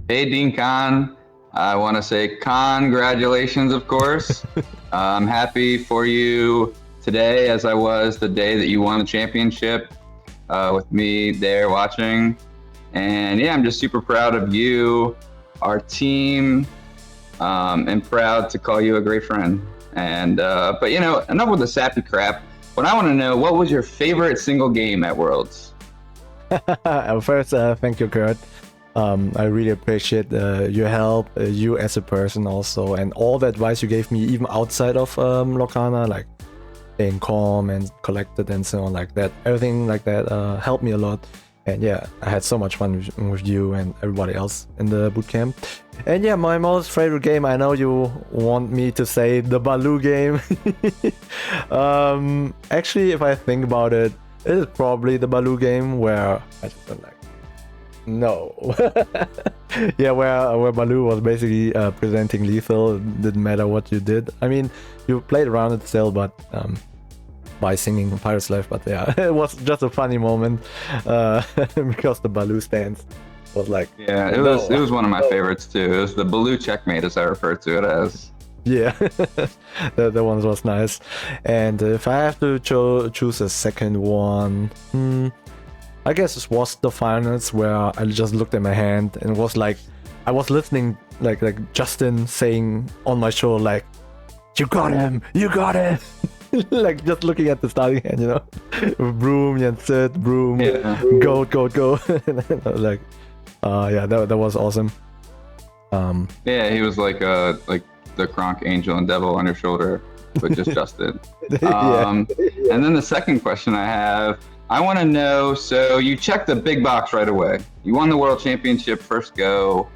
Hey, Dean Khan. I want to say congratulations, of course. I'm happy for you today, as I was the day that you won the championship with me there watching. And yeah, I'm just super proud of you, our team, and proud to call you a great friend. And but you know, enough with the sappy crap. What I want to know, what was your favorite single game at Worlds? First, thank you, Kurt. I really appreciate your help, you as a person also, and all the advice you gave me, even outside of Lorcana, like staying calm and collected and so on, like that. Everything like that helped me a lot. And yeah, I had so much fun with you and everybody else in the bootcamp. And yeah, my most favorite game, I know you want me to say the Baloo game. Actually, if I think about it, it is probably the Baloo game where I just went like, no. Yeah, where Baloo was basically presenting lethal. It didn't matter what you did. I mean, you played around it still, but by singing Pirate's Life, but yeah, it was just a funny moment because the Baloo stance was like, yeah, it was one of my favorites too. It was the Baloo checkmate, as I refer to it as. Yeah, that one was nice. And if I have to choose a second one, I guess it was the finals where I just looked at my hand and it was like I was listening like Justin saying on my show like, you got him, like just looking at the starting hand, you know, broom and sit, broom, Yeah. go. And I was like, yeah, that was awesome. Yeah, he was like the Kronk angel and devil on your shoulder, but just Justin. Yeah. And then the second question I have, I want to know, so you checked the big box right away. You won the world championship first go.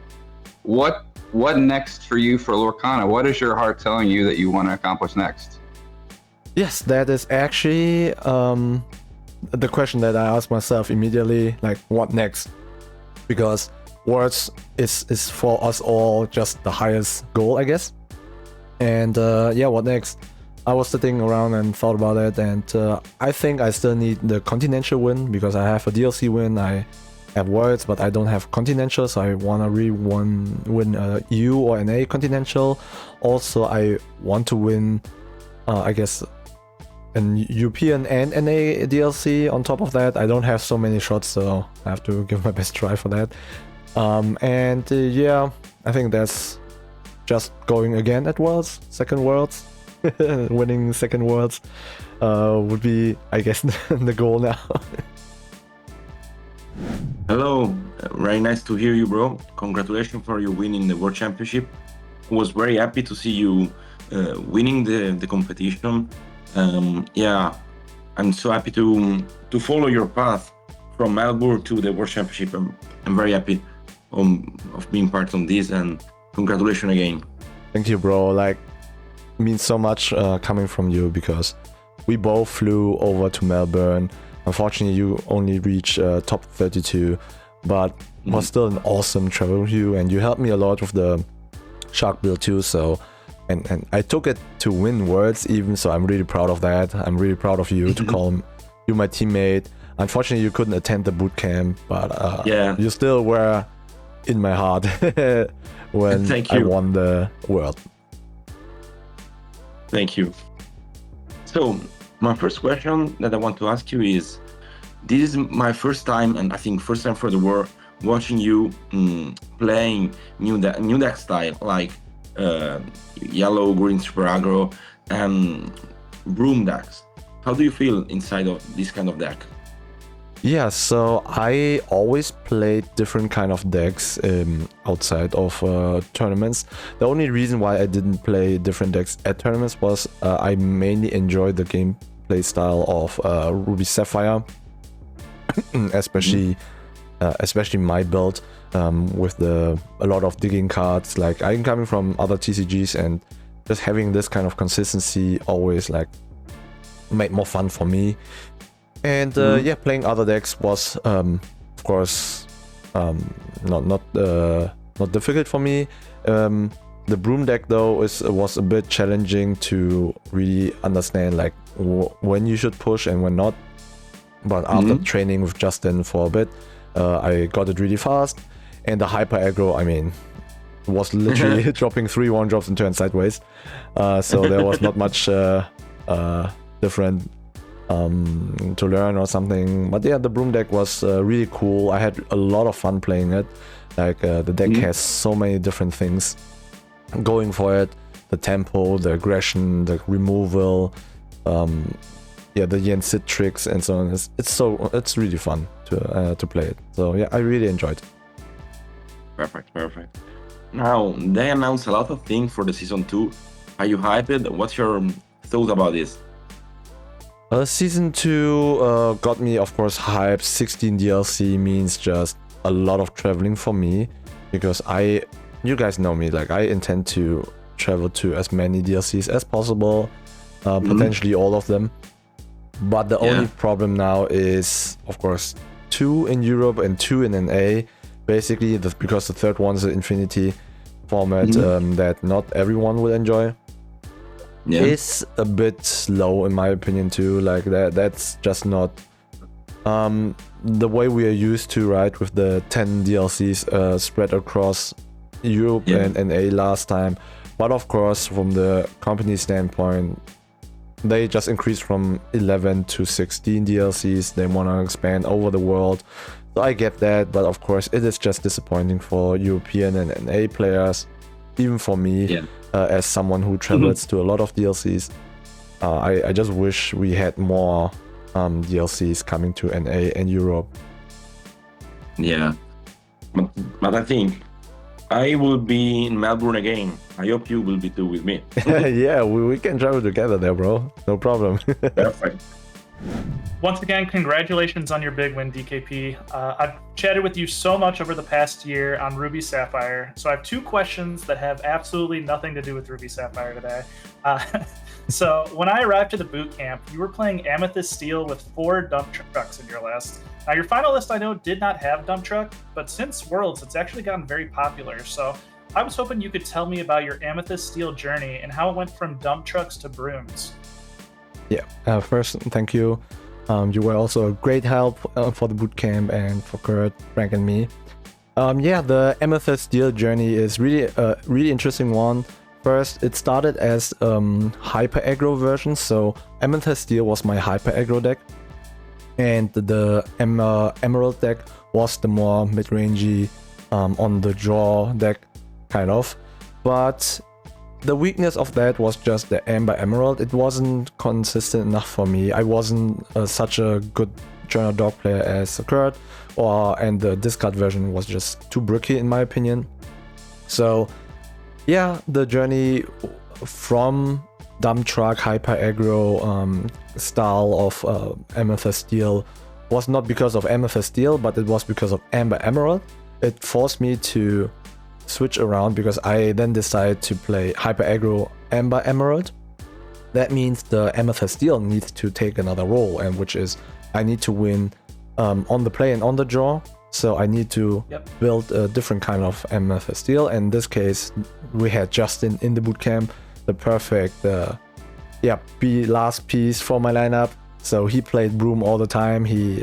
What next for you for Lorcana? What is your heart telling you that you want to accomplish next? Yes, that is actually the question that I asked myself immediately, like what next? Because Worlds is for us all just the highest goal, I guess. And yeah, what next? I was sitting around and thought about it, and I think I still need the Continental win because I have a DLC win, I have Worlds, but I don't have Continental, so I want to win a EU or an A Continental. Also, I want to win, I guess, an European and NA DLC on top of that. I don't have so many shots, so I have to give my best try for that. And yeah, I think that's just going again at Worlds, second Worlds. Winning second Worlds would be, I guess, the goal now. Hello, very nice to hear you, bro. Congratulations for your winning the World Championship. I was very happy to see you winning the competition. Yeah, I'm so happy to follow your path from Melbourne to the World Championship. I'm very happy of being part of this, and congratulations again. Thank you, bro. Like, means so much coming from you because we both flew over to Melbourne. Unfortunately, you only reached top 32, but was still an awesome travel with you, and you helped me a lot with the Shark build too. So, and I took it to win Worlds even. So I'm really proud of that. I'm really proud of you to call you my teammate. Unfortunately, you couldn't attend the boot camp, but yeah, you still were in my heart when I won the world. Thank you. So my first question that I want to ask you is, this is my first time, and I think first time for the world, watching you playing new deck style like yellow, green, super aggro, and broom decks. How do you feel inside of this kind of deck? Yeah, so I always played different kind of decks outside of tournaments. The only reason why I didn't play different decks at tournaments was I mainly enjoyed the gameplay style of Ruby Sapphire, especially my build with a lot of digging cards. Like, I'm coming from other TCGs, and just having this kind of consistency always like made more fun for me. And yeah, playing other decks was, of course, not difficult for me. The broom deck though was a bit challenging to really understand, like when you should push and when not. But after training with Justin for a bit, I got it really fast. And the hyper aggro, I mean, was literally dropping 3 1-drops and turn sideways. So there was not much different to learn or something. But yeah, the Broom deck was really cool. I had a lot of fun playing it. Like the deck has so many different things going for it. The tempo, the aggression, the removal, yeah, the Yen Sit tricks and so on. It's really fun to play it. So yeah, I really enjoyed it. Perfect. Now, they announced a lot of things for the Season 2. Are you hyped? What's your thoughts about this? Season 2 got me, of course, hyped. 16 DLC means just a lot of traveling for me. Because you guys know me, like I intend to travel to as many DLCs as possible. Potentially all of them. But the only problem now is, of course, 2 in Europe and 2 in NA. Basically, because the third one is an Infinity format that not everyone will enjoy. It's a bit slow in my opinion too. Like that's just not the way we are used to, right? With the 10 DLCs spread across Europe and NA last time. But of course, from the company standpoint, they just increased from 11 to 16 DLCs. They want to expand over the world. So I get that, but of course it is just disappointing for European and NA players, even for me, as someone who travels to a lot of DLCs. I just wish we had more DLCs coming to NA and Europe. Yeah, but I think I will be in Melbourne again. I hope you will be too with me. Yeah, we can travel together there, bro. No problem. Perfect. Once again, congratulations on your big win, DKP. I've chatted with you so much over the past year on Ruby Sapphire, so I have 2 questions that have absolutely nothing to do with Ruby Sapphire today. So when I arrived to the boot camp, you were playing Amethyst Steel with 4 dump trucks in your list. Now your final list I know did not have dump truck, but since Worlds it's actually gotten very popular. So I was hoping you could tell me about your Amethyst Steel journey and how it went from dump trucks to brooms. Yeah, first, thank you. You were also a great help for the bootcamp and for Kurt, Frank, and me. Yeah, the Amethyst Steel journey is really a really interesting one. First, it started as hyper aggro version, so Amethyst Steel was my hyper aggro deck, and the Emerald deck was the more mid-rangey on the draw deck, kind of. But the weakness of that was just the Amber Emerald. It wasn't consistent enough for me. I wasn't such a good Journal Dog player as Kurt, and the discard version was just too bricky in my opinion. So yeah, the journey from dump truck hyper aggro style of Amethyst Steel was not because of Amethyst Steel, but it was because of Amber Emerald. It forced me to switch around because I then decided to play hyper aggro Amber Emerald. That means the Amethyst Steel needs to take another role, and which is I need to win on the play and on the draw. So I need to build a different kind of Amethyst Steel. In this case, we had Justin in the bootcamp, the perfect last piece for my lineup. So he played Broom all the time. He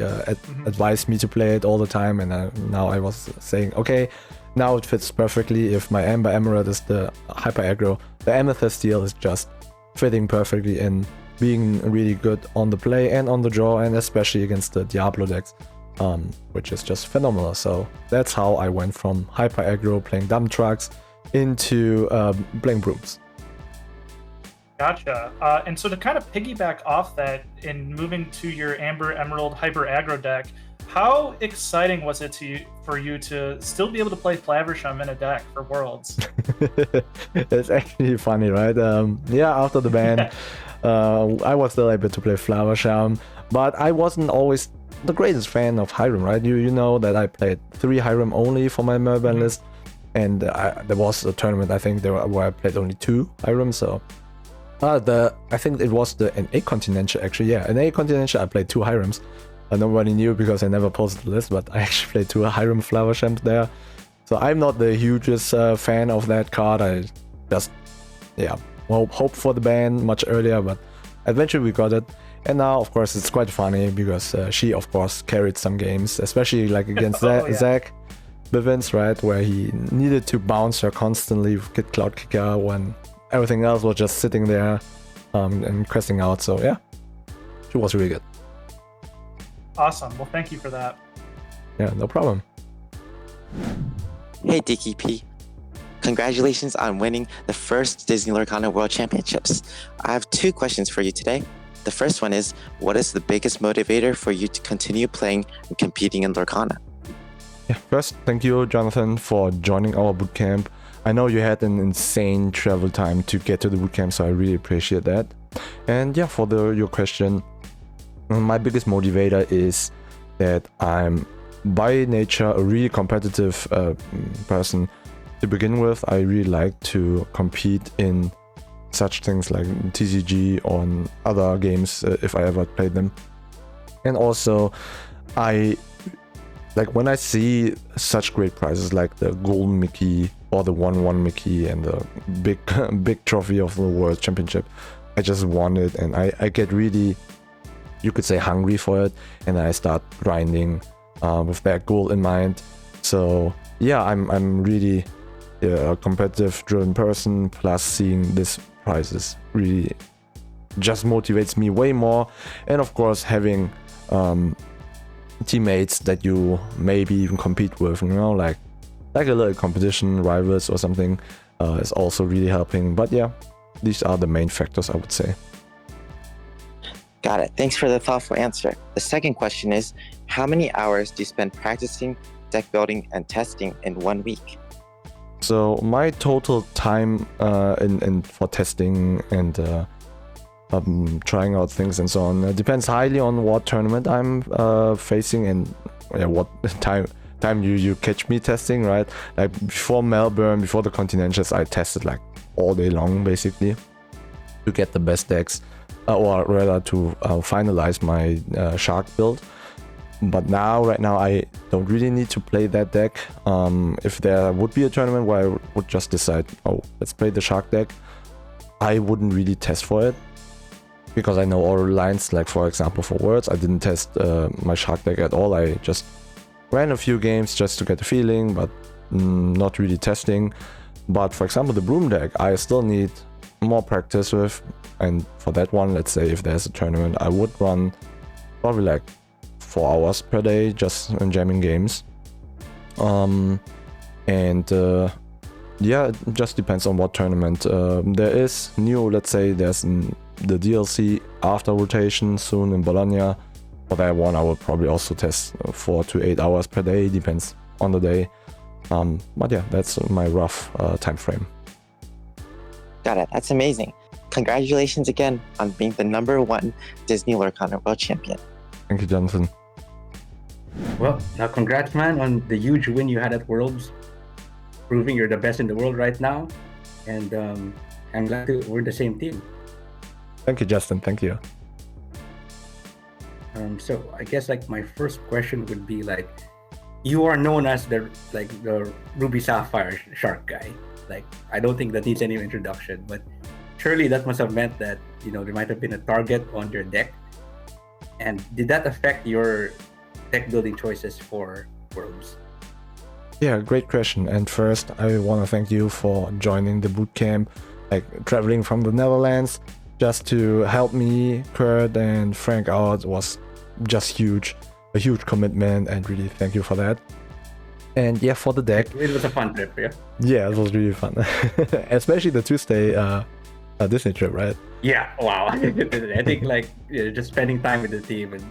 advised me to play it all the time, and now I was saying, okay, now it fits perfectly. If my Amber Emerald is the hyper aggro, the Amethyst Steel is just fitting perfectly in, being really good on the play and on the draw, and especially against the Diablo decks, which is just phenomenal. So that's how I went from hyper aggro playing dump trucks into playing Brooms. Gotcha. And so to kind of piggyback off that in moving to your Amber Emerald hyper aggro deck, how exciting was it for you to still be able to play Flaversham in a deck for Worlds? It's actually funny, right? After the ban, I was still able to play Flaversham, but I wasn't always the greatest fan of Hiram, right? You know that I played 3 Hiram only for my Merban list, and there was a tournament I think where I played only 2 Hiram. So I think it was the NA Continental actually. Yeah, NA Continental I played 2 Hirams. Nobody knew because I never posted the list, but I actually played 2 Hiram Flavershams there. So I'm not the hugest fan of that card. I just hope for the ban much earlier, but eventually we got it. And now, of course, it's quite funny because she, of course, carried some games, especially like against Zach. Bivens, right, where he needed to bounce her constantly with Kid Cloud Kicker when everything else was just sitting there and questing out. So yeah, she was really good. Awesome. Well, thank you for that. Yeah, no problem. Hey DKP, congratulations on winning the first Disney Lorcana World Championships. I have 2 questions for you today. The first one is, what is the biggest motivator for you to continue playing and competing in Lorcana? Yeah, first, thank you, Jonathan, for joining our bootcamp. I know you had an insane travel time to get to the bootcamp, so I really appreciate that. And yeah, for your question, my biggest motivator is that I'm by nature a really competitive person. To begin with, I really like to compete in such things like TCG or other games if I ever played them. And also, I like when I see such great prizes like the Gold Mickey or the 1-1 Mickey and the big trophy of the World Championship, I just want it, and I get really, you could say, hungry for it, and I start grinding with that goal in mind. So yeah, I'm really a competitive driven person, plus seeing this prizes really just motivates me way more. And of course, having teammates that you maybe even compete with, like a little competition, rivals or something, is also really helping. But yeah, these are the main factors, I would say. Got it. Thanks for the thoughtful answer. The second question is, how many hours do you spend practicing, deck building, and testing in 1 week? So my total time in for testing and trying out things and so on depends highly on what tournament I'm facing and what time you catch me testing, right? Like before Melbourne, before the Continentals, I tested like all day long basically to get the best decks, or rather to finalize my Shark build. But right now I don't really need to play that deck. If there would be a tournament where I would just decide, oh, let's play the Shark deck, I wouldn't really test for it, because I know all the lines. Like for example, for Worlds, I didn't test my Shark deck at all. I just ran a few games just to get the feeling, but not really testing. But for example, the Broom deck, I still need more practice with, and for that one, let's say if there's a tournament, I would run probably like 4 hours per day just in jamming games. Yeah, it just depends on what tournament. There is new, let's say there's the DLC after rotation soon in Bologna. For that one, I will probably also test 4 to 8 hours per day, depends on the day. But yeah, that's my rough time frame. Got it. That's amazing. Congratulations again on being the #1 Disney Lorcana World Champion. Thank you, Jonathan. Well, now congrats, man, on the huge win you had at Worlds, proving you're the best in the world right now. And I'm glad we're the same team. Thank you, Justin. Thank you. So I guess like my first question would be like, you are known as the Ruby Sapphire Shark guy. Like, I don't think that needs any introduction, but surely that must have meant that, there might have been a target on your deck. And did that affect your deck building choices for Worlds? Yeah, great question. And first, I want to thank you for joining the bootcamp, like traveling from the Netherlands just to help me, Kurt, and Frank out was just a huge commitment, and really thank you for that. And yeah, for the deck, it was a fun trip, yeah. Yeah, it was really fun, especially the Tuesday Disney trip, right? Yeah, wow. I think just spending time with the team, and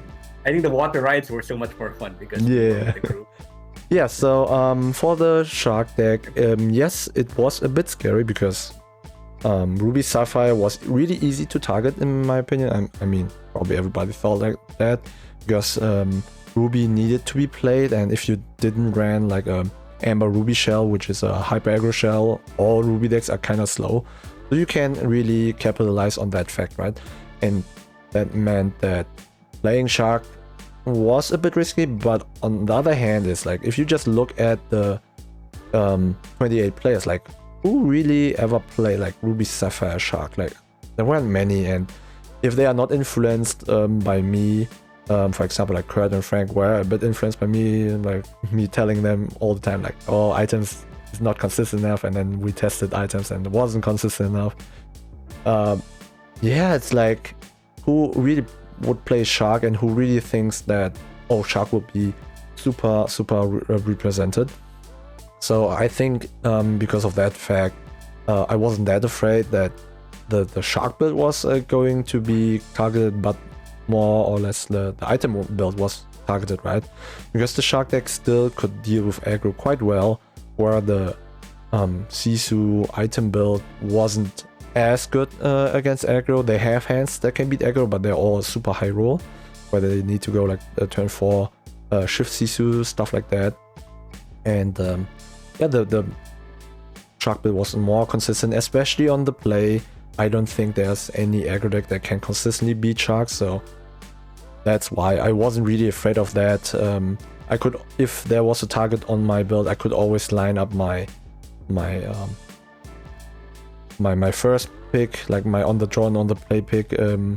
I think the water rides were so much more fun because of the group. Yeah, so for the Shark deck, yes, it was a bit scary because Ruby Sapphire was really easy to target in my opinion. I mean, probably everybody thought like that because Ruby needed to be played, and if you didn't ran like a Amber Ruby shell, which is a hyper aggro shell, all Ruby decks are kind of slow. So you can really capitalize on that fact, right? And that meant that playing Shark was a bit risky, but on the other hand, it's like if you just look at the 28 players, like who really ever play like Ruby Sapphire Shark? Like there weren't many, and if they are not influenced by me, For example, like Kurt and Frank were a bit influenced by me, like me telling them all the time, like, oh, items is not consistent enough, and then we tested items and it wasn't consistent enough. Yeah, it's like, who really would play Shark and who really thinks that, oh, Shark would be super represented. So I think because of that fact, I wasn't that afraid that the Shark build was going to be targeted, but more or less the item build was targeted, right? Because the Shark deck still could deal with aggro quite well, where the Sisu item build wasn't as good against aggro. They have hands that can beat aggro, but they're all super high roll, where they need to go like turn 4 shift Sisu, stuff like that. And yeah, the Shark build was more consistent, especially on the play. I don't think there's any aggro deck that can consistently beat Shark, so that's why I wasn't really afraid of that. I could, if there was a target on my build, I could always line up my first pick, like my on the draw and on the play pick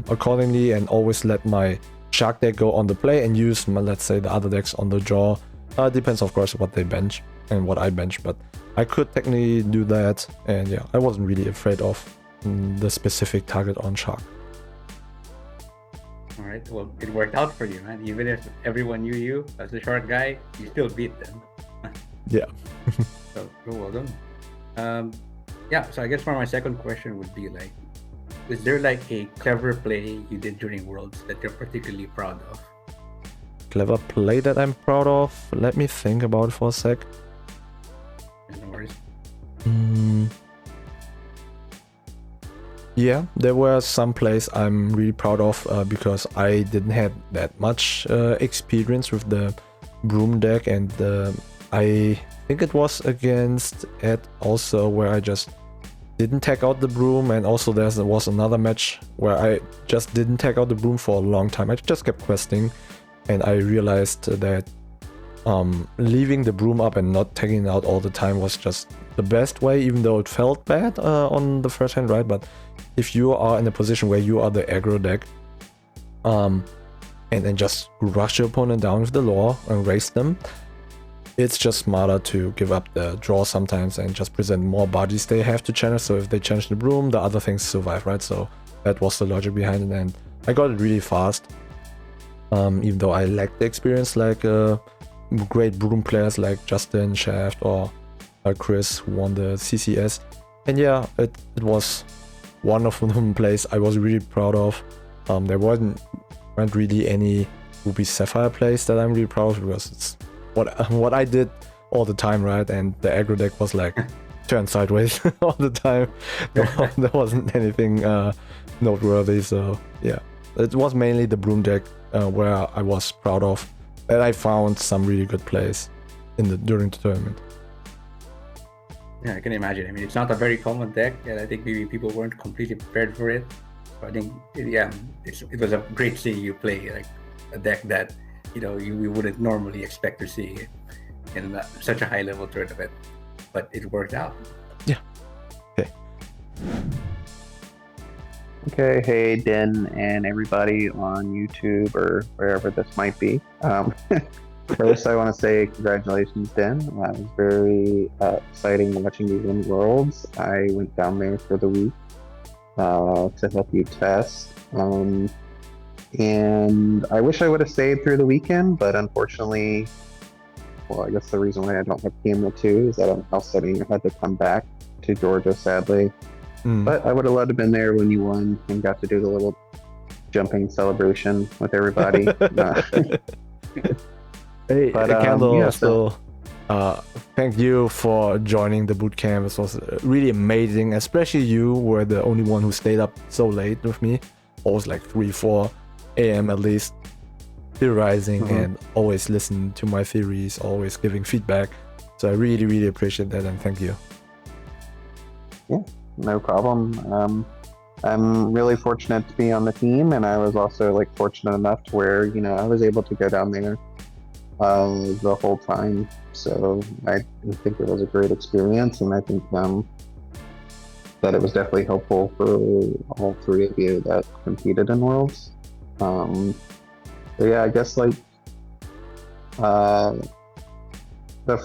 accordingly, and always let my Shark deck go on the play and use, let's say, the other decks on the draw. Depends, of course, what they bench and what I bench, but I could technically do that, and yeah, I wasn't really afraid of the specific target on Shark. All right, well, it worked out for you, man. Even if everyone knew you as the Shark guy, you still beat them. Yeah. So well done. Yeah, so I guess for my second question would be like, is there like a clever play you did during Worlds that you're particularly proud of? Clever play that I'm proud of? Let me think about it for a sec. No worries. Yeah, there were some plays I'm really proud of because I didn't have that much experience with the Broom deck, and I think it was against Ed also, where I just didn't tag out the Broom, and also there was another match where I just didn't tag out the Broom for a long time. I just kept questing, and I realized that leaving the Broom up and not tagging it out all the time was just the best way, even though it felt bad on the first hand, right? But if you are in a position where you are the aggro deck, and then just rush your opponent down with the lore and race them, it's just smarter to give up the draw sometimes and just present more bodies they have to challenge. So if they challenge the Broom, the other things survive, right? So that was the logic behind it, and I got it really fast. Even though I lacked the experience like great Broom players like Justin, Shaft, or Chris, who won the CCS. And yeah, it was one of the plays I was really proud of. There weren't really any Ruby Sapphire plays that I'm really proud of, because it's what I did all the time, right? And the aggro deck was like turned sideways all the time. There wasn't anything noteworthy, so yeah. It was mainly the Broom deck where I was proud of, that I found some really good plays during the tournament. Yeah, I can imagine. I mean, it's not a very common deck, and I think maybe people weren't completely prepared for it. So I think, yeah, it was a great seeing you play like a deck that, you know, you wouldn't normally expect to see in such a high level tournament, but it worked out. Yeah. Okay. Okay, hey Den and everybody on YouTube or wherever this might be. First, I want to say congratulations, Den. That was very exciting watching you win Worlds. I went down there for the week to help you test. And I wish I would have stayed through the weekend, but unfortunately, well, I guess the reason why I don't have camera 2 is that I'm house sitting. I had to come back to Georgia, sadly. But I would have loved to have been there when you won and got to do the little jumping celebration with everybody. Hey, but, Kendall, yeah, so thank you for joining the bootcamp. It was really amazing, especially you were the only one who stayed up so late with me. Always like 3-4 a.m. at least, theorizing and always listen to my theories, always giving feedback. So I really, really appreciate that, and thank you. Yeah, no problem. I'm really fortunate to be on the team, and I was also like fortunate enough to where, you know, I was able to go down there the whole time. So I think it was a great experience, and I think that it was definitely helpful for all 3 of you that competed in Worlds. So yeah, I guess like the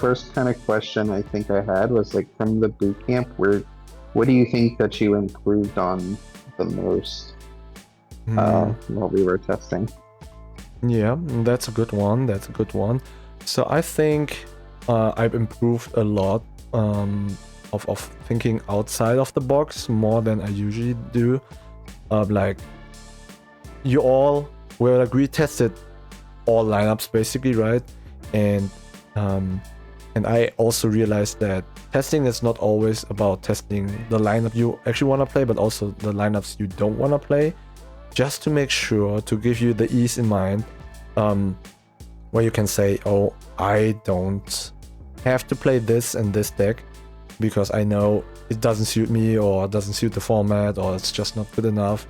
first kind of question I think I had was like from the boot camp, what do you think that you improved on the most while we were testing? Yeah, that's a good one. That's a good one. So I think I've improved a lot of thinking outside of the box more than I usually do. Like you all will agree, tested all lineups basically, right? And I also realized that testing is not always about testing the lineup you actually want to play, but also the lineups you don't want to play, just to make sure to give you the ease in mind, where you can say, oh, I don't have to play this and this deck because I know it doesn't suit me or doesn't suit the format or it's just not good enough.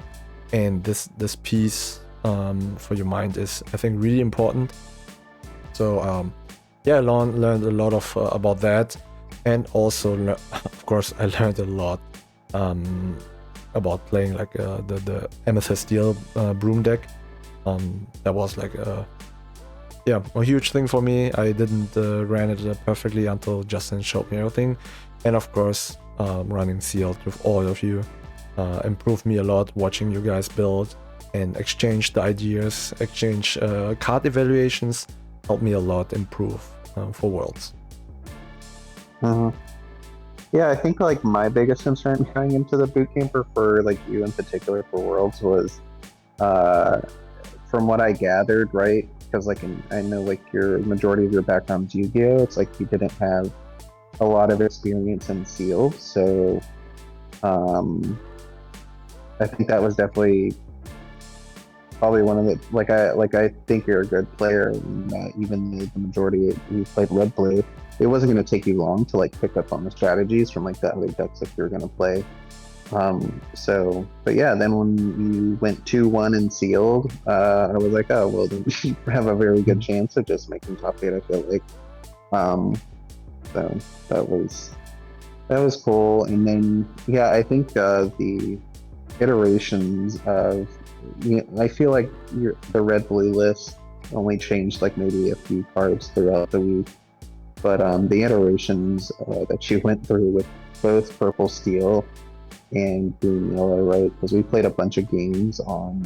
And this piece for your mind is, I think, really important. So yeah, I learned a lot of about that, and also of course I learned a lot about playing like the Amethyst Steel broom deck. That was like a huge thing for me. I didn't ran it perfectly until Justin showed me everything, and of course running sealed with all of you improved me a lot. Watching you guys build and exchange the ideas, exchange card evaluations helped me a lot improve for Worlds. Yeah, I think like my biggest concern going into the bootcamp, or for like you in particular for Worlds, was from what I gathered, right? Because like I know like your majority of your background's Yu-Gi-Oh! It's like you didn't have a lot of experience in sealed, so I think that was definitely probably one of the I think you're a good player, and even though the majority of you played red blue, it wasn't going to take you long to like pick up on the strategies from like the other decks that you're going to play. But yeah, then when you went 2-1 and sealed, I was like, oh well, then you have a very good chance of just making top 8, I feel like. So that was cool. And then yeah, I think the iterations of, I feel like the red blue list only changed like maybe a few cards throughout the week, but the iterations that you went through with both purple steel and green yellow, right? Because we played a bunch of games on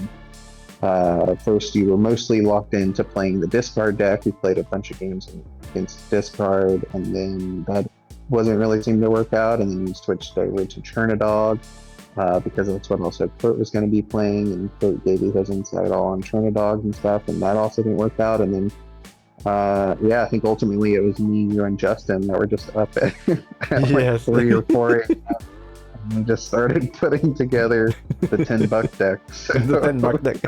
first you were mostly locked into playing the discard deck. We played a bunch of games against discard, and then that wasn't really seeming to work out, and then you switched over to Chernadog because that's what also Kurt was going to be playing, and Kurt gave you his insight all on Chernadog and stuff, and that also didn't work out. And then I think ultimately it was me, you, and Justin that were just up at, like 3 or 4 a.m. and we just started putting together the $10 deck. So, the $10 deck.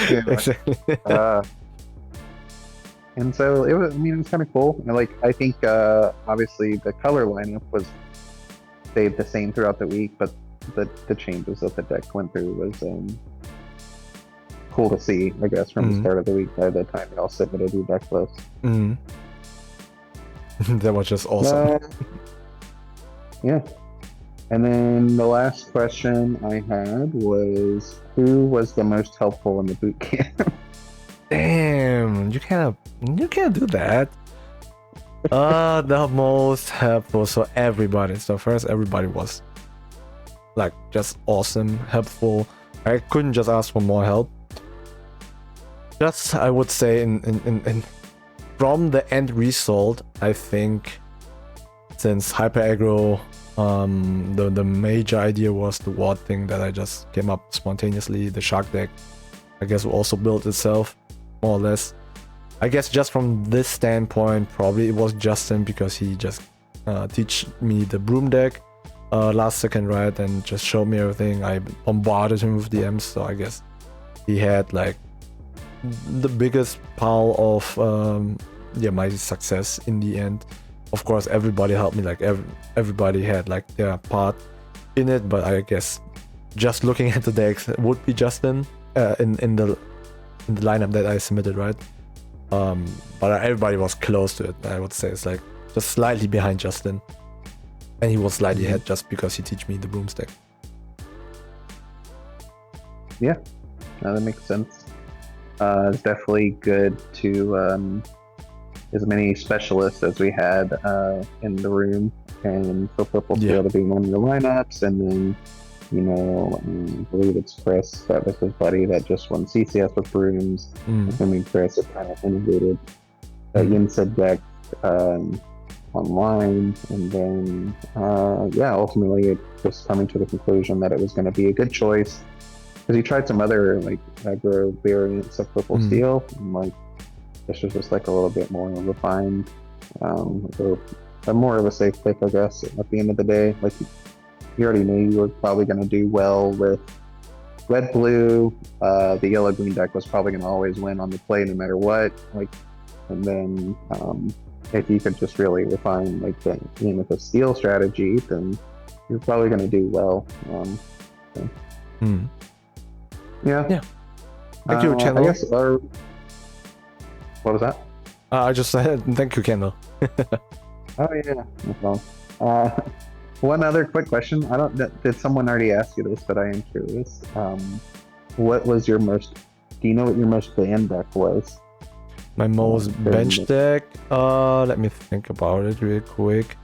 yeah, exactly. And so it was kind of cool. And like I think obviously the color lineup stayed the same throughout the week, but the changes that the deck went through was cool to see, I guess, from the start of the week by the time y'all submitted your deck list. That was just awesome. Yeah. And then the last question I had was, who was the most helpful in the boot camp? Damn, you can't do that. The most helpful, so everybody. So first, everybody was like just awesome, helpful. I couldn't just ask for more help. Just, I would say, in from the end result, I think since Hyper Aggro, the major idea was the ward thing that I just came up spontaneously. The shark deck, I guess, will also build itself more or less. I guess just from this standpoint, probably it was Justin, because he just teach me the broom deck last second, right, and just showed me everything. I bombarded him with DMs, so I guess he had like the biggest pile of my success in the end. Of course, everybody helped me, like everybody had like their part in it, but I guess just looking at the decks would be Justin in the lineup that I submitted, right? But everybody was close to it. I would say it's like just slightly behind Justin, and he was slightly ahead just because he teach me the broomstick. Yeah, no, that makes sense. it's definitely good to as many specialists as we had in the room, and for Purple Steel to be one of your lineups, and then I believe it's Chris, that was his buddy that just won CCS with brooms. Chris had kind of innovated the Yinsid deck online, and then ultimately it just coming to the conclusion that it was going to be a good choice, because he tried some other like aggro variants of Purple Steel, and like this was just like a little bit more refined, or more of a safe pick, I guess. At the end of the day, like you already knew you were probably going to do well with red blue. The yellow green deck was probably going to always win on the play no matter what. Like, and then if you could just really refine like the Amethyst Steel strategy, then you're probably going to do well. Yeah. Thank you, Kendall. I guess what was that? I just said thank you, Kendall. Oh yeah, no problem. One other quick question. Did someone already ask you this, but I am curious. What was your most? Do you know what your most banned deck was? My most bench deck. Let me think about it real quick.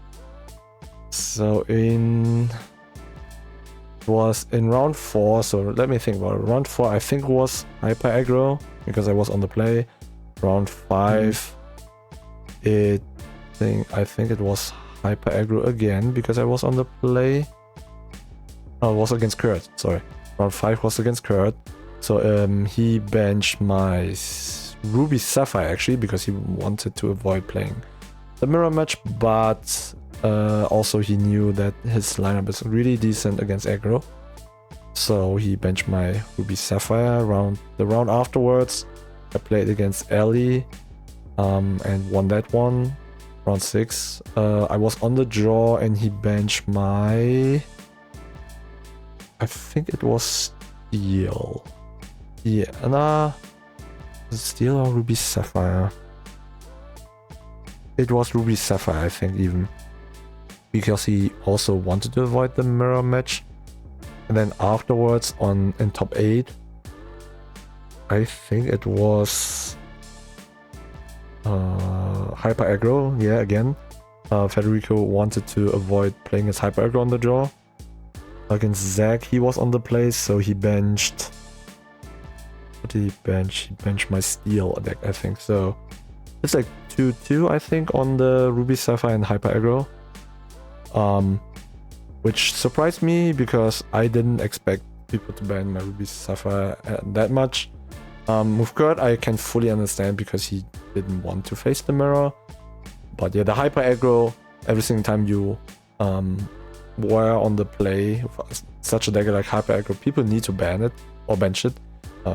So it was in round 4. So let me think about it. Round 4, I think was hyper aggro because I was on the play. Round 5, I think it was hyper aggro again because I was on the play. No, it was against Kurt. Sorry, round 5 was against Kurt. So he benched my Ruby Sapphire actually because he wanted to avoid playing the mirror match, but also he knew that his lineup is really decent against aggro. So he benched my Ruby Sapphire. The round afterwards, I played against Ellie and won that one. Round 6, I was on the draw and he benched my... I think it was Steel. Yeah, Steel or Ruby Sapphire? It was Ruby Sapphire, I think, even. Because he also wanted to avoid the mirror match. And then afterwards, in top 8, I think it was hyper aggro. Yeah, again, Federico wanted to avoid playing his hyper aggro on the draw. Against Zach, he was on the play, so he benched... What did he bench? He benched my Steel deck, I think. So it's like 2-2, I think, on the Ruby Sapphire and hyper aggro. Which surprised me because I didn't expect people to ban my Ruby Sapphire that much. With Kurt, I can fully understand because he didn't want to face the mirror. But yeah, the hyper aggro, every single time you were on the play with such a deck like hyper aggro, people need to ban it or bench it,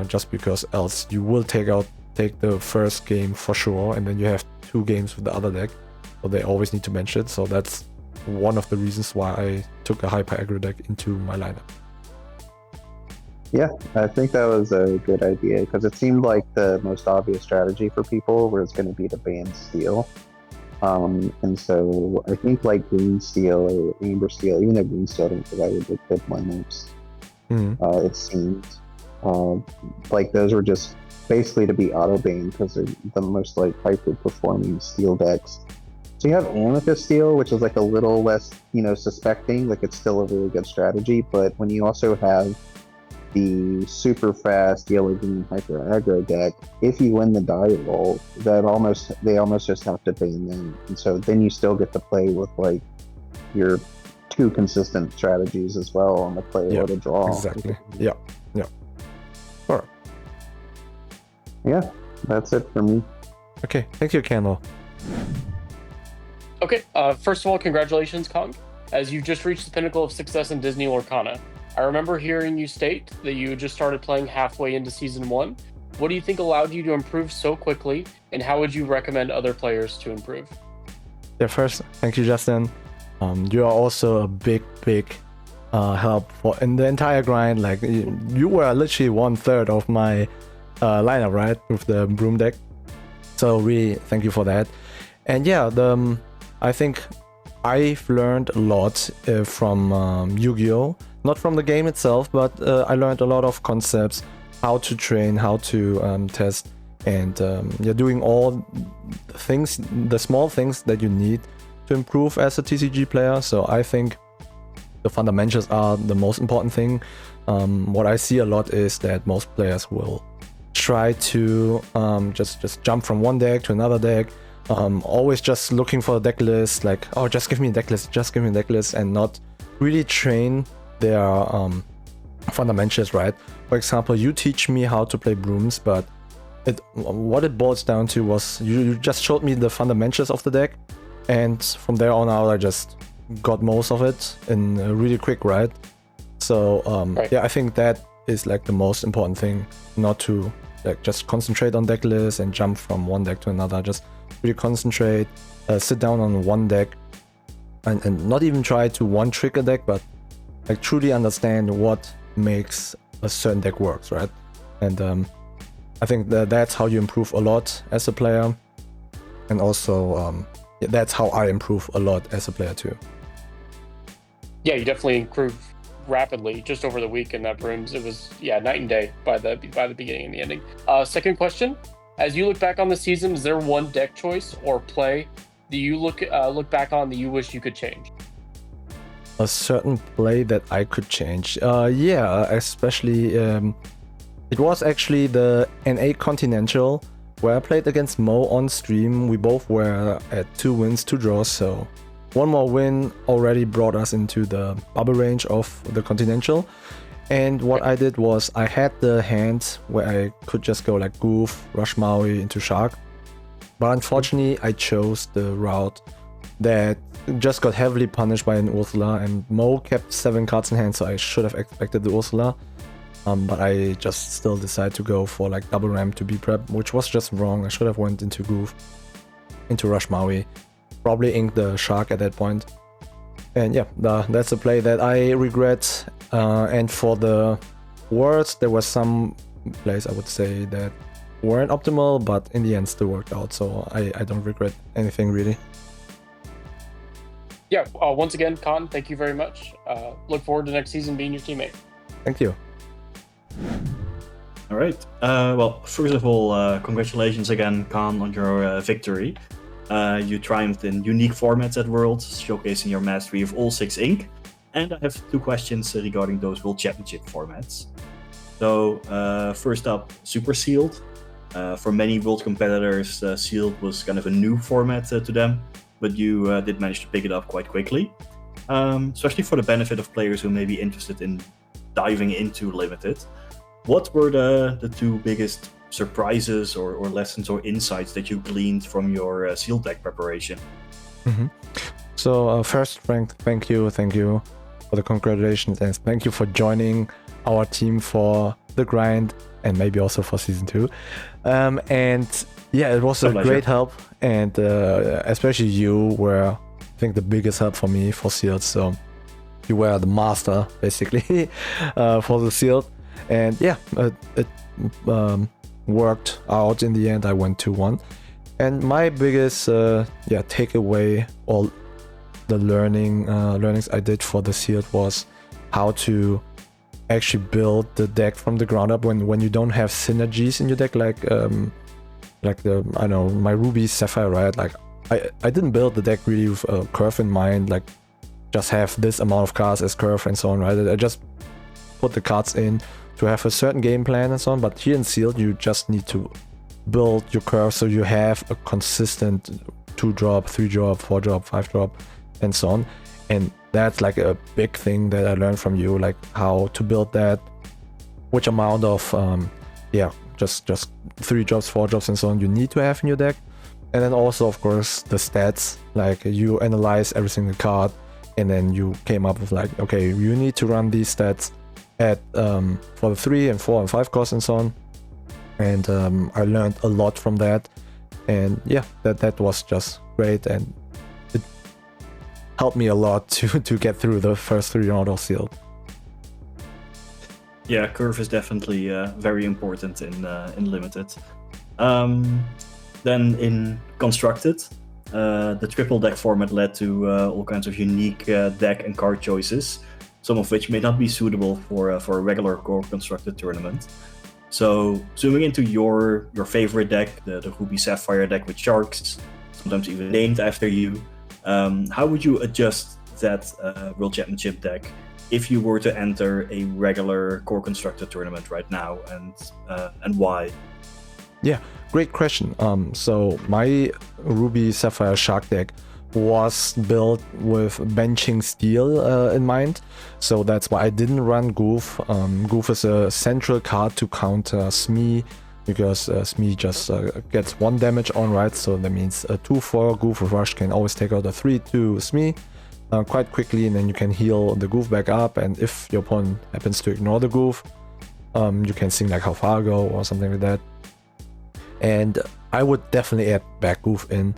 just because else you will take the first game for sure, and then you have 2 games with the other deck, so they always need to bench it. So that's one of the reasons why I took a hyper aggro deck into my lineup. Yeah, I think that was a good idea because it seemed like the most obvious strategy for people was going to be to ban Steel. And so I think like Green Steel or Amber Steel, even though Green Steel didn't provide good lineups, it seemed like those were just basically to be auto banned because they're the most like hyper performing Steel decks. So you have Amethyst Steel, which is like a little less, suspecting, like it's still a really good strategy, but when you also have the super fast yellow green hyper aggro deck, if you win the die roll, they almost just have to ban them, and so then you still get to play with like your 2 consistent strategies as well on the play or the draw. Exactly. Yeah. All right. Yeah, that's it for me. Okay, thank you, Kendall. Okay, first of all, congratulations, Kong, as you've just reached the pinnacle of success in Disney Lorcana. I remember hearing you state that you just started playing halfway into Season 1. What do you think allowed you to improve so quickly, and how would you recommend other players to improve? Yeah, first, thank you, Justin. You are also a big help in the entire grind. Like, you were literally 1/3 of my lineup, right, with the broom deck. So really, thank you for that. And yeah, I think I've learned a lot from Yu-Gi-Oh! Not from the game itself, but I learned a lot of concepts how to train, how to test, and you're doing all the things, the small things that you need to improve as a TCG player. So I think the fundamentals are the most important thing. What I see a lot is that most players will try to just jump from one deck to another deck, always just looking for a deck list, like, oh, just give me a deck list, just give me a deck list, and not really train their fundamentals, right? For example, you teach me how to play brooms, but what it boils down to was you just showed me the fundamentals of the deck, and from there on out I just got most of it in a really quick ride. So Right. yeah, I think that is like the most important thing, not to like just concentrate on deck lists and jump from one deck to another. Just really concentrate, sit down on one deck, and not even try to one trick a deck, but like truly understand what makes a certain deck works, right? And I think that's how you improve a lot as a player, and also yeah, that's how I improve a lot as a player too. Yeah, you definitely improved rapidly just over the week in that brooms. It was night and day by the beginning and the ending. Second question: as you look back on the season, is there one deck choice or play that you look back on that you wish you could change? A certain play that I could change, yeah, especially it was actually the NA Continental where I played against Mo on stream. We both were at 2 wins, 2 draws, so one more win already brought us into the bubble range of the Continental. And what I did was I had the hand where I could just go like Goof, Rush Maui into Shark, but unfortunately I chose the route that just got heavily punished by an Ursula, and Mo kept 7 cards in hand, so I should have expected the Ursula. But I just still decided to go for like double ramp to be prep, which was just wrong. I should have went into Goof, into Rush Maui, probably inked the Shark at that point. And yeah, that's a play that I regret. And for the words, there were some plays I would say that weren't optimal, but in the end still worked out. So I don't regret anything really. Yeah, once again, Khan, thank you very much. Look forward to next season being your teammate. Thank you. All right. Well, first of all, congratulations again, Khan, on your victory. You triumphed in unique formats at Worlds, showcasing your mastery of all 6 ink. And I have 2 questions regarding those World Championship formats. So, first up, Super Sealed. For many World competitors, Sealed was kind of a new format to them, but you did manage to pick it up quite quickly. Especially for the benefit of players who may be interested in diving into Limited. What were the 2 biggest surprises or lessons or insights that you gleaned from your Sealed deck preparation? Mm-hmm. So first, Frank, thank you for the congratulations, and thank you for joining our team for the grind and maybe also for season 2. And yeah, it was a great help, and especially you were, I think, the biggest help for me for Sealed. So you were the master basically for the Sealed, and yeah, it worked out in the end. I went 2-1, and my biggest takeaway, or the learnings I did for the Sealed, was how to actually build the deck from the ground up when you don't have synergies in your deck, like the, I know, my Ruby Sapphire, right? Like I didn't build the deck really with a curve in mind, like just have this amount of cards as curve and so on, right? I just put the cards in to have a certain game plan and so on. But here in Sealed, you just need to build your curve so you have a consistent 2-drop, 3-drop, 4-drop, 5-drop, and so on. And that's like a big thing that I learned from you, like how to build that, which amount of just 3-drops, 4-drops, and so on you need to have in your deck. And then also, of course, the stats, like you analyze every single card, and then you came up with like, okay, you need to run these stats at for the 3 and 4 and 5 costs and so on. And I learned a lot from that, and yeah, that was just great, and it helped me a lot to get through the first 3 rounds of Sealed. Yeah, curve is definitely very important in Limited. Then in Constructed, the triple deck format led to all kinds of unique deck and card choices, some of which may not be suitable for a regular core Constructed tournament. So zooming into your favorite deck, the Ruby Sapphire deck with sharks, sometimes even named after you, how would you adjust that World Championship deck if you were to enter a regular core constructed tournament right now, and why? Yeah, great question. So my Ruby Sapphire Shark deck was built with benching Steel in mind, so that's why I didn't run Goof. Goof is a central card to counter Smee, because Smee just gets 1 damage on, right? So that means a 2-4 Goof with Rush can always take out a 3-2 Smee quite quickly, and then you can heal the Goof back up, and if your opponent happens to ignore the Goof, you can sing like How Far Go or something like that. And I would definitely add back Goof in.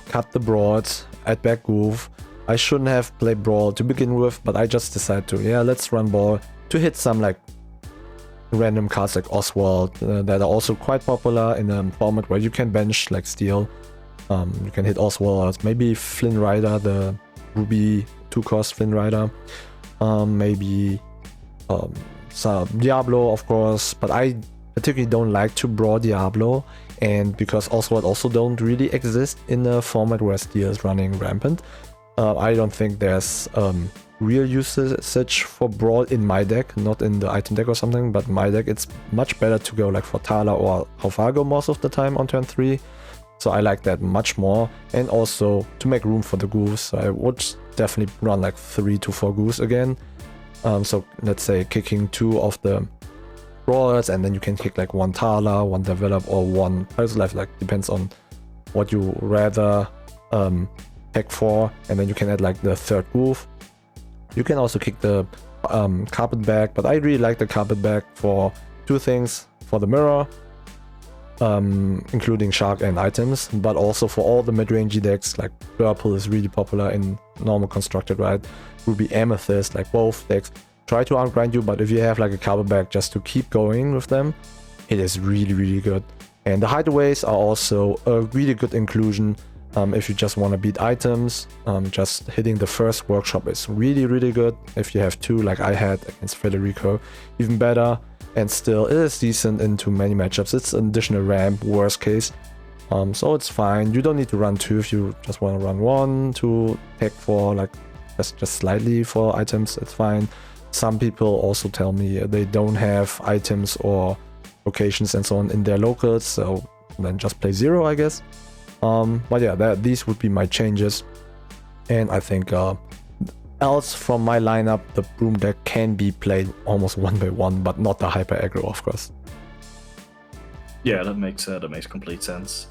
Cut the broads, add back Goof. I shouldn't have played Brawl to begin with, but I just decided to, yeah, let's run Brawl to hit some like random cards like Oswald that are also quite popular in a format where you can bench like Steel. You can hit Oswald, maybe Flynn Rider, the Ruby 2-cost Flynn Rider, maybe Diablo, of course, but I particularly don't like to Brawl Diablo, and because Oswald also don't really exist in a format where Steel is running rampant, I don't think there's real usage for Brawl in my deck, not in the item deck or something, but in my deck it's much better to go like for Tala or Haufago most of the time on turn 3, so I like that much more, and also to make room for the Goose, I would definitely run like 3 to 4 Goose again. So let's say kicking 2 of the Brawlers, and then you can kick like 1 Tala, 1 Develop, or 1 Pulse Life, like depends on what you rather pack for, and then you can add like the 3rd Goof. You can also kick the Carpet Bag, but I really like the Carpet Bag for 2 things: for the mirror, including Shark and items, but also for all the mid-rangey decks, like Purple is really popular in normal constructed, right? Ruby Amethyst, like both decks try to outgrind you, but if you have like a Carpet Bag just to keep going with them, it is really, really good. And the hideaways are also a really good inclusion. If you just want to beat items, just hitting the first workshop is really, really good. If you have 2 like I had against Federico, even better. And still it is decent into many matchups. It's an additional ramp, worst case, so it's fine. You don't need to run 2 if you just want to run 1 to tech for like just slightly for items. It's fine. Some people also tell me they don't have items or locations and so on in their locals, so then just play 0, I guess. But yeah, these would be my changes, and I think else from my lineup, the Broom deck can be played almost 1 by 1, but not the hyper aggro, of course. Yeah, that makes complete sense.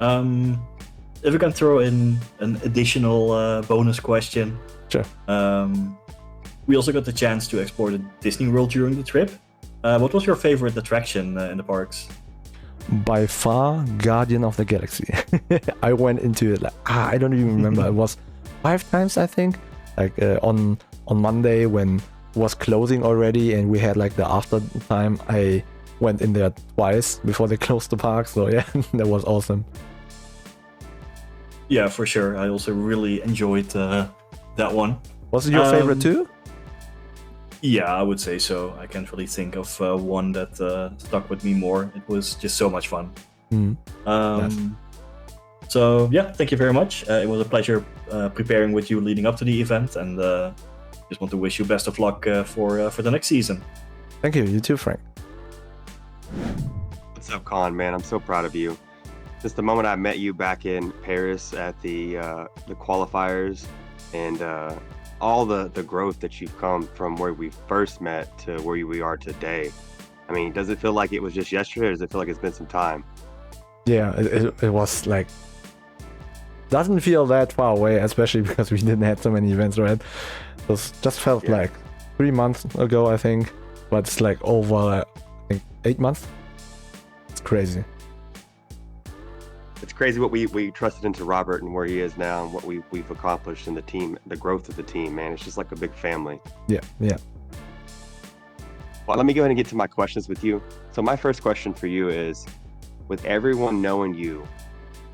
If we can throw in an additional bonus question. Sure. We also got the chance to explore the Disney World during the trip. What was your favorite attraction in the parks? By far, Guardian of the Galaxy. I went into it like, I don't even remember. It was 5 times, I think. Like on Monday when it was closing already and we had like the after time, I went in there twice before they closed the park. So yeah, that was awesome. Yeah, for sure. I also really enjoyed that one. Was it your favorite too? Yeah, I would say so. I can't really think of one that stuck with me more. It was just so much fun. Yes. So yeah, thank you very much. It was a pleasure preparing with you leading up to the event, and just want to wish you best of luck for the next season. Thank you. You too, Frank. What's up, Con, man? I'm so proud of you. Since the moment I met you back in Paris at the qualifiers, and all the growth that you've come from where we first met to where we are today. I mean, does it feel like it was just yesterday, or does it feel like it's been some time? Yeah, it was like, doesn't feel that far away, especially because we didn't have so many events, right? It just felt like 3 months ago, I think, but it's like over, I think, 8 months. It's crazy. It's crazy what we trusted into Robert and where he is now and what we've accomplished in the team, the growth of the team, man. It's just like a big family. Yeah. Well, let me go ahead and get to my questions with you. So my first question for you is, with everyone knowing you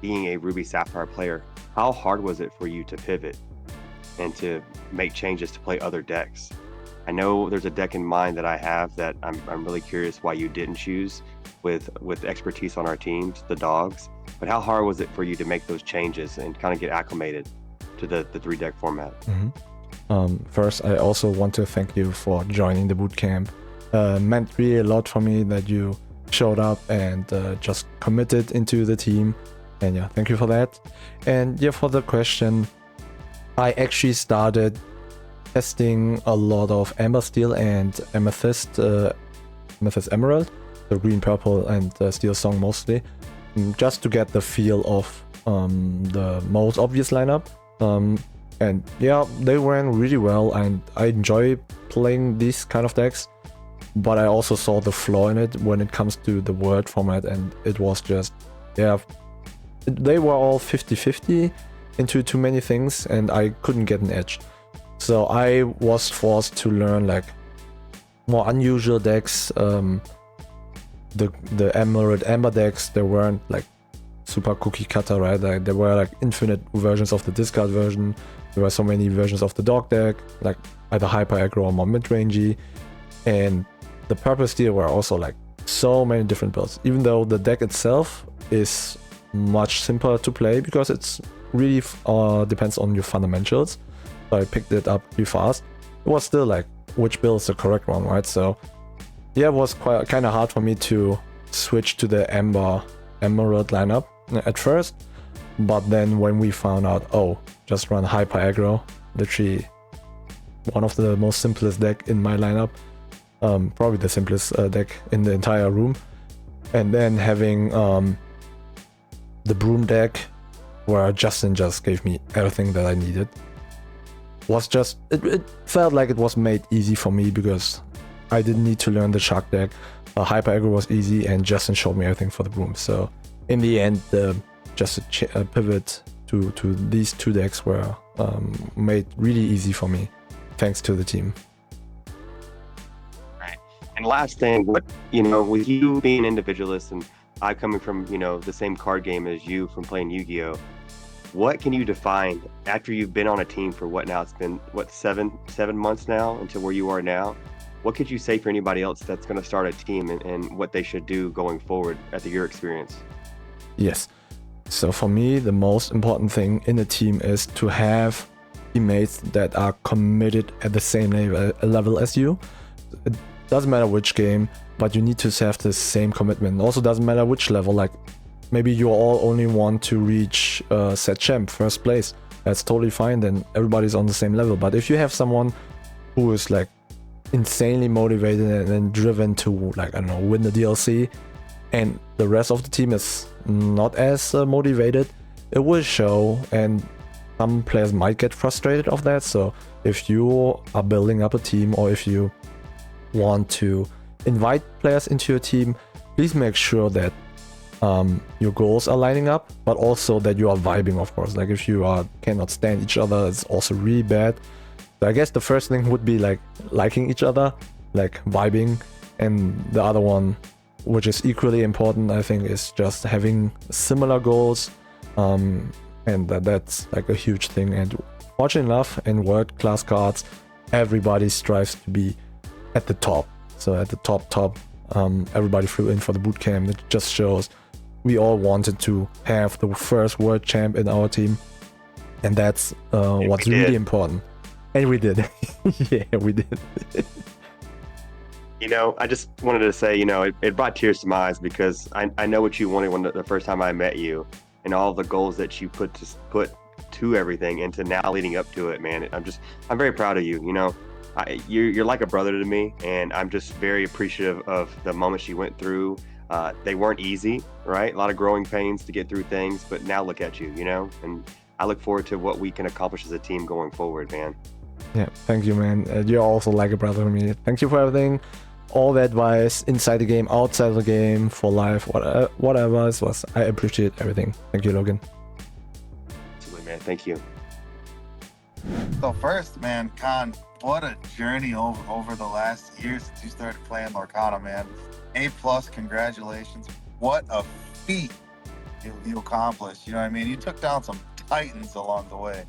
being a Ruby Sapphire player, how hard was it for you to pivot and to make changes to play other decks? I know there's a deck in mind that I have that I'm really curious why you didn't choose with expertise on our teams, the dogs. But how hard was it for you to make those changes and kind of get acclimated to the 3-deck format? First, I also want to thank you for joining the bootcamp. Meant really a lot for me that you showed up and just committed into the team. And yeah, thank you for that. And yeah, for the question, I actually started testing a lot of Amber Steel and Amethyst Emerald, the green, purple, and Steel Song mostly, just to get the feel of the most obvious lineup. And yeah, they ran really well, and I enjoy playing these kind of decks. But I also saw the flaw in it when it comes to the word format, and it was just, yeah, they were all 50-50 into too many things, and I couldn't get an edge. So I was forced to learn like more unusual decks. The Emerald Amber decks, they weren't like super cookie cutter, right? Like, there were like infinite versions of the discard version. There were so many versions of the dog deck, like either hyper aggro or more mid-rangey. And the purple steel were also like so many different builds, even though the deck itself is much simpler to play because it's really depends on your fundamentals. So I picked it up pretty fast. It was still like, which build is the correct one, right? So yeah, it was quite kind of hard for me to switch to the Emerald lineup at first. But then when we found out, oh, just run hyper aggro, literally one of the most simplest deck in my lineup, probably the simplest deck in the entire room. And then having the Broom deck, where Justin just gave me everything that I needed, was just, it felt like it was made easy for me because I didn't need to learn the Shark deck. Hyper aggro was easy, and Justin showed me everything for the Broom. So in the end, just a pivot to these two decks were made really easy for me, thanks to the team. Right. And last thing, what, with you being an individualist and I coming from, the same card game as you from playing Yu-Gi-Oh, what can you define after you've been on a team for it's been 7 months now until where you are now? What could you say for anybody else that's going to start a team and what they should do going forward after your experience? Yes. So for me, the most important thing in a team is to have teammates that are committed at the same level as you. It doesn't matter which game, but you need to have the same commitment. Also doesn't matter which level, like maybe you all only want to reach set champ, first place. That's totally fine, then everybody's on the same level. But if you have someone who is like insanely motivated and driven to, like, I don't know, win the DLC, and the rest of the team is not as motivated, it will show, and some players might get frustrated of that. So if you are building up a team, or if you want to invite players into your team, please make sure that your goals are lining up, but also that you are vibing, of course. Like, if you cannot stand each other, it's also really bad. So I guess the first thing would be like liking each other, like vibing, and the other one, which is equally important, I think, is just having similar goals, and that's like a huge thing. And fortunate enough, in world class cards, everybody strives to be at the top. So at the top, everybody flew in for the bootcamp. It just shows we all wanted to have the first world champ in our team, and that's what's really important. And we did. Yeah, we did. I just wanted to say, it brought tears to my eyes because I know what you wanted the first time I met you, and all the goals that you put to everything, and to now leading up to it, man. I'm very proud of you. You're like a brother to me, and I'm just very appreciative of the moments you went through. They weren't easy, right? A lot of growing pains to get through things, but now look at you, and I look forward to what we can accomplish as a team going forward, man. Yeah, thank you, man. You're also like a brother to me. Thank you for everything. All the advice, inside the game, outside the game, for life, whatever it was. I appreciate everything. Thank you, Logan. Absolutely, man. Thank you. So first, man, Khan, what a journey over the last year since you started playing Lorcana, man. A+, congratulations. What a feat you accomplished. You know what I mean? You took down some titans along the way,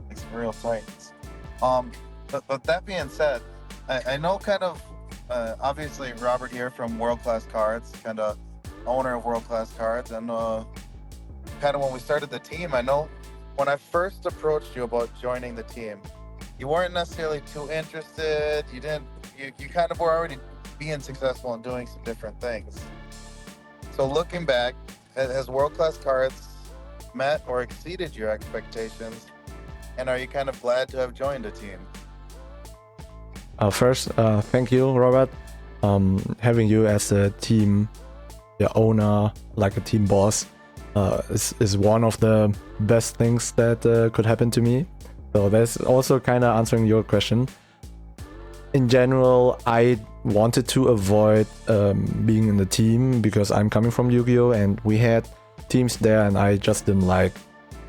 like some real titans. But that being said, I know kind of, obviously Robert here from World Class Cards, kind of owner of World Class Cards, and kind of when we started the team, I know when I first approached you about joining the team, you weren't necessarily too interested. You didn't. You kind of were already being successful and doing some different things. So looking back, has World Class Cards met or exceeded your expectations? And are you kind of glad to have joined the team? First, thank you, Robert. Having you as a team owner, like a team boss, is one of the best things that could happen to me. So that's also kind of answering your question. In general, I wanted to avoid being in the team because I'm coming from Yu-Gi-Oh! And we had teams there and I just didn't like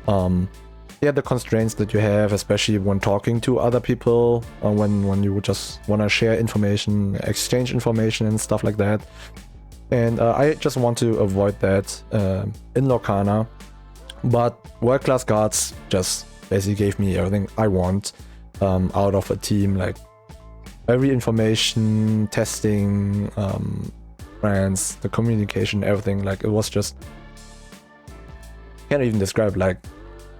the constraints that you have, especially when talking to other people, when you just want to share information, exchange information and stuff like that. And I just want to avoid that in Lorcana. But World Class Cards just basically gave me everything I want out of a team, like every information, testing, friends, the communication, everything. Like it was just, can't even describe, like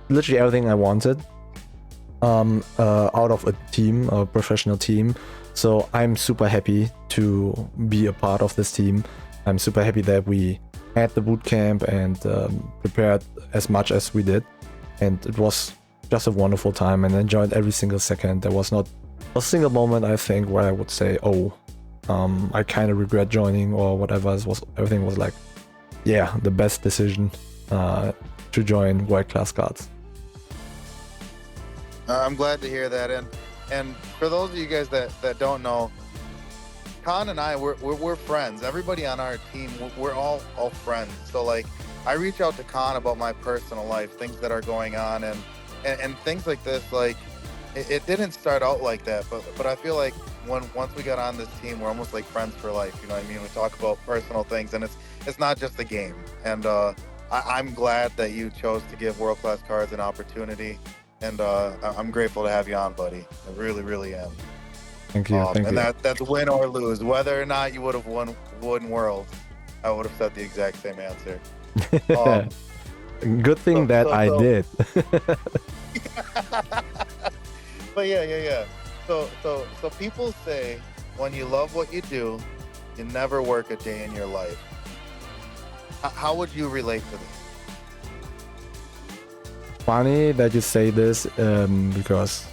literally everything I wanted out of a team, a professional team. So I'm super happy to be a part of this team. I'm super happy that we had the boot camp and prepared as much as we did. And it was just a wonderful time and enjoyed every single second. There was not a single moment, I think, where I would say, oh, I kind of regret joining or whatever. Everything was like, yeah, the best decision to join World Class Cards. I'm glad to hear that. And for those of you guys that don't know, Khan and I, we're friends. Everybody on our team, we're all friends. So like, I reach out to Khan about my personal life, things that are going on, and things like this. Like, it didn't start out like that, but I feel like once we got on this team, we're almost like friends for life. You know what I mean? We talk about personal things, and it's not just the game. And I'm glad that you chose to give World Class Cards an opportunity. And I'm grateful to have you on, buddy. I really, really am. Thank you. Thank and you. That's win or lose. Whether or not you would have won Worlds, I would have said the exact same answer. Good thing I did. But yeah. So people say when you love what you do, you never work a day in your life. How would you relate to this? Funny that you say this, because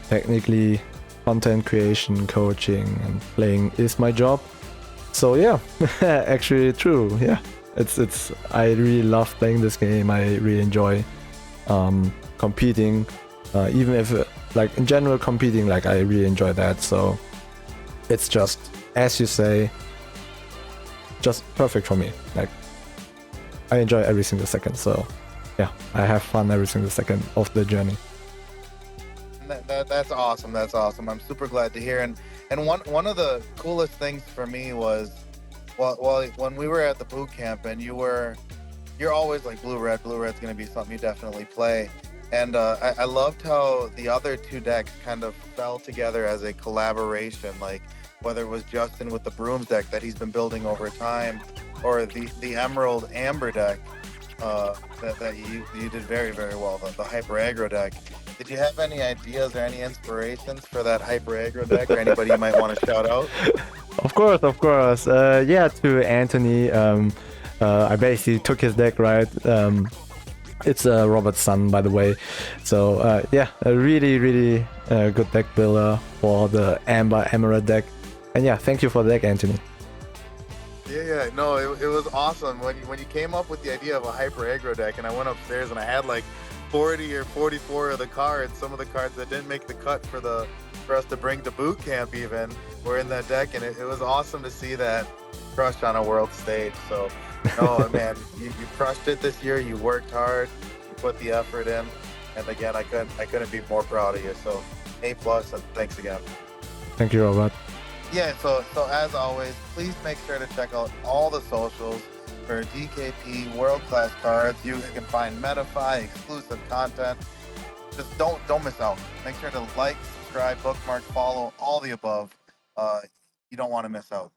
technically content creation, coaching and playing is my job. So yeah, actually true. Yeah, it's I really love playing this game. I really enjoy competing, even if like in general competing, like I really enjoy that. So it's just, as you say, just perfect for me. Like I enjoy every single second. So yeah, I have fun every single second of the journey. That's awesome. That's awesome. I'm super glad to hear. And one of the coolest things for me was, well, when we were at the boot camp, and you're always like blue red's going to be something you definitely play. And I loved how the other two decks kind of fell together as a collaboration. Like whether it was Justin with the Brooms deck that he's been building over time, or the Emerald Amber deck. That you did very, very well, the Hyper Aggro deck. Did you have any ideas or any inspirations for that Hyper Aggro deck, or anybody you might want to shout out? Of course. To Anthony, I basically took his deck, right? It's Robert's son, by the way. So a really, really good deck builder for the Amber Emerald deck. And yeah, thank you for the deck, Anthony. Yeah, no, it was awesome when you came up with the idea of a Hyper Aggro deck, and I went upstairs and I had like 40 or 44 of the cards. Some of the cards that didn't make the cut for us to bring to boot camp even were in that deck, and it was awesome to see that crush on a world stage. So, no, man, you crushed it this year. You worked hard, you put the effort in, and again, I couldn't be more proud of you. So, A+, and thanks again. Thank you, Robert. Yeah, so as always, please make sure to check out all the socials for DKP World Class Cards. You can find Metafy, exclusive content. Just don't miss out. Make sure to like, subscribe, bookmark, follow, all the above. you don't want to miss out.